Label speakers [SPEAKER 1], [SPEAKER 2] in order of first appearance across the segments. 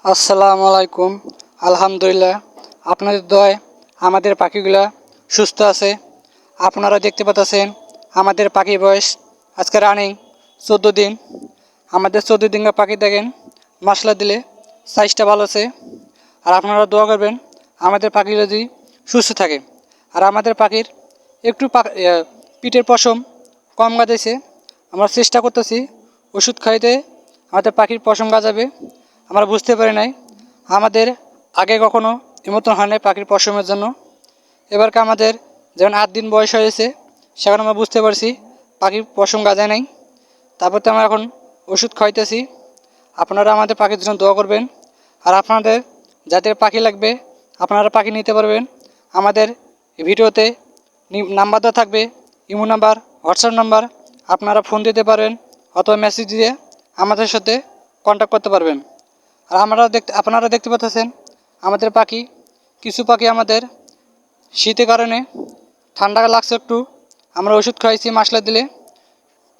[SPEAKER 1] আসসালামু আলাইকুম। আলহামদুলিল্লাহ, আপনাদের দোয়ায় আমাদের পাখিগুলা সুস্থ আছে। আপনারা দেখতে পাচ্ছেন আমাদের পাখির বয়স আজকে রানিং 14 দিন। আমাদের 14 দিনের পাখি দেখেন, মাসলা দিলে সাইজটা ভালো আছে। আর আপনারা দোয়া করবেন আমাদের পাখি যদি সুস্থ থাকে। আর আমাদের পাখির একটু পিঠের পশম কম গাজাইছে, আমরা চেষ্টা করতেছি ওষুধ খাইতে আমাদের পাখির পশম গাজাবে। আমরা বুঝতে পারি নাই, আমাদের আগে কখনো এমতন হয় নাই পাখির পশমের জন্য। এবারকে আমাদের যেমন 8 দিন বয়স হয়েছে, সেখানে আমরা বুঝতে পারছি পাখির পশম গাজায় নাই। তারপর তো আমরা এখন ওষুধ খাইতেছি। আপনারা আমাদের পাখির জন্য দোয়া করবেন। আর আপনাদের যাদের পাখি লাগবে আপনারা পাখি নিতে পারবেন। আমাদের ভিডিওতে নাম্বার দেওয়া থাকবে, ইমো নাম্বার, হোয়াটসঅ্যাপ নাম্বার। আপনারা ফোন দিতে পারবেন অথবা মেসেজ দিয়ে আমাদের সাথে কন্ট্যাক্ট করতে পারবেন। আর আপনারা দেখতে পাচ্ছেন আমাদের পাখি, কিছু পাখি আমাদের শীতের কারণে ঠান্ডা লাগছে একটু, আমরা ওষুধ খাইছি মাসলা দিলে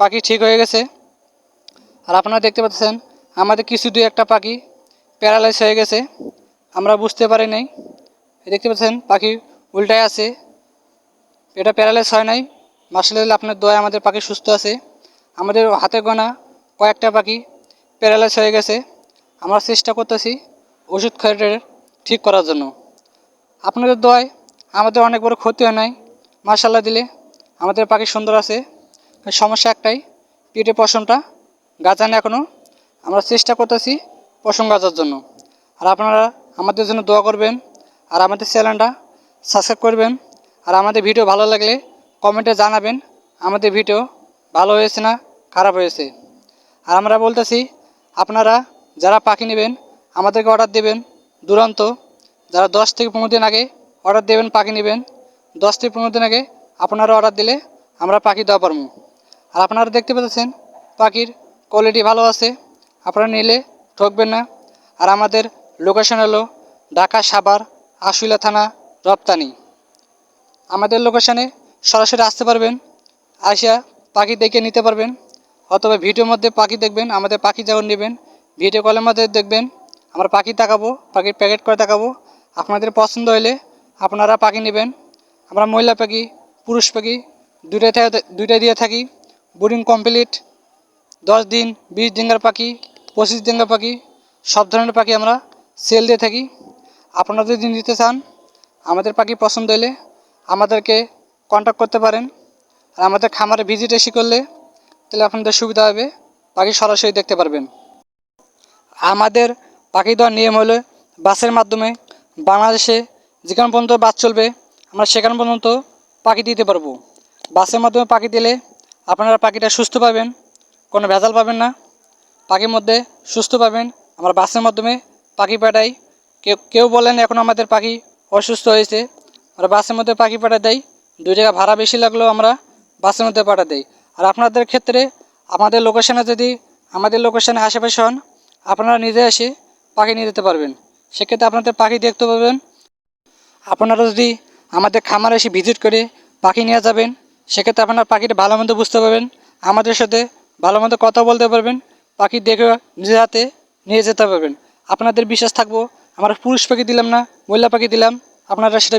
[SPEAKER 1] পাখি ঠিক হয়ে গেছে। আর আপনারা দেখতে পাচ্ছেন আমাদের কিছু দুই একটা পাখি প্যারালাইজ হয়ে গেছে, আমরা বুঝতে পারি নাই। দেখতে পাচ্ছেন পাখি উল্টায় আছে, এটা প্যারালাইজ হয় নাই। মাসলা দিলে আপনার দোয়ায় আমাদের পাখি সুস্থ আছে। আমাদের হাতে গোনা কয়েকটা পাখি প্যারালাইজ হয়ে গেছে, আমরা চেষ্টা করতেছি ওষুধ খাইয়ে ঠিক করার জন্য। আপনাদের দোয়ায় আমাদের অনেক বড় ক্ষতি হয় নাই, মাশাআল্লাহ দিলে আমাদের পাখি সুন্দর আছে। সমস্যা একটাই, পেটে পশমটা গাছানো এখনও, আমরা চেষ্টা করতেছি পশম গাছার জন্য। আর আপনারা আমাদের জন্য দোয়া করবেন আর আমাদের চ্যানেলটা সাবস্ক্রাইব করবেন। আর আমাদের ভিডিও ভালো লাগলে কমেন্টে জানাবেন আমাদের ভিডিও ভালো হয়েছে না খারাপ হয়েছে। আর আমরা বলতেছি আপনারা যারা পাখি নেবেন আমাদেরকে অর্ডার দেবেন দুরন্ত। যারা 10 থেকে 15 দিন আগে অর্ডার দেবেন পাখি নেবেন, 10 থেকে 15 দিন আগে আপনারা অর্ডার দিলে আমরা পাখি দেওয়া পারবো। আর আপনারা দেখতে পাচ্ছেন পাখির কোয়ালিটি ভালো আছে, আপনারা নিলে ঠকবেন না। আর আমাদের লোকেশন হলো ঢাকা সাভার আশুলিয়া থানা রপ্তানি। আমাদের লোকেশানে সরাসরি আসতে পারবেন, আসিয়া পাখি দেখে নিতে পারবেন। অথবা ভিডিওর মধ্যে পাখি দেখবেন, আমাদের পাখি যখন নেবেন ভিডিও কলের মধ্যে দেখবেন আমরা পাখি দেখাবো, পাখির প্যাকেট করে দেখাবো। আপনাদের পছন্দ হলে আপনারা পাখি নেবেন। আমরা মহিলা পাখি পুরুষ পাখি দুইটাই দিয়ে থাকি। বোর্ডিং কমপ্লিট 10 দিন, 20 দিনের পাখি, 25 দিনের পাখি, সব ধরনের পাখি আমরা সেল দিয়ে থাকি। আপনারা যদি নিতে চান আমাদের পাখি পছন্দ হলে আমাদেরকে কন্ট্যাক্ট করতে পারেন। আর আমাদের খামারে ভিজিট এসে করলে তাহলে আপনাদের সুবিধা হবে, পাখি সরাসরি দেখতে পারবেন। আমাদের পাখি দেওয়ার নিয়ম হলো বাসের মাধ্যমে বাংলাদেশে যেখানে পর্যন্ত বাস চলবে আমরা সেখানে পর্যন্ত পাখি দিতে পারবো। বাসের মাধ্যমে পাখি দিলে আপনারা পাখিটা সুস্থ পাবেন, কোনো ভেজাল পাবেন না, পাখির মধ্যে সুস্থ পাবেন। আমরা বাসের মাধ্যমে পাখি পাঠাই। কেউ বলেন এখন আমাদের পাখি অসুস্থ হয়েছে, আমরা বাসের মধ্যে পাখি পাঠা দেয়। 2 টাকা ভাড়া বেশি লাগলেও আমরা বাসের মধ্যে পাঠা দেই। আর আপনাদের ক্ষেত্রে আমাদের লোকেশানে আশেপাশে হন, আপনারা নিজে এসে পাখি নিয়ে যেতে পারবেন, সেক্ষেত্রে আপনাদের পাখি দেখতে পাবেন। আপনারা যদি আমাদের খামারে এসে ভিজিট করে পাখি নিয়ে যাবেন সেক্ষেত্রে আপনারা পাখিটা ভালো মন্দ বুঝতে পারবেন, আমাদের সাথে ভালো মন্দ কথা বলতে পারবেন, পাখি দেখে নিজের হাতে নিয়ে যেতে পারবেন। আপনাদের বিশ্বাস থাকবো আমরা পুরুষ পাখি দিলাম না মহিলা পাখি দিলাম, আপনারা সেটা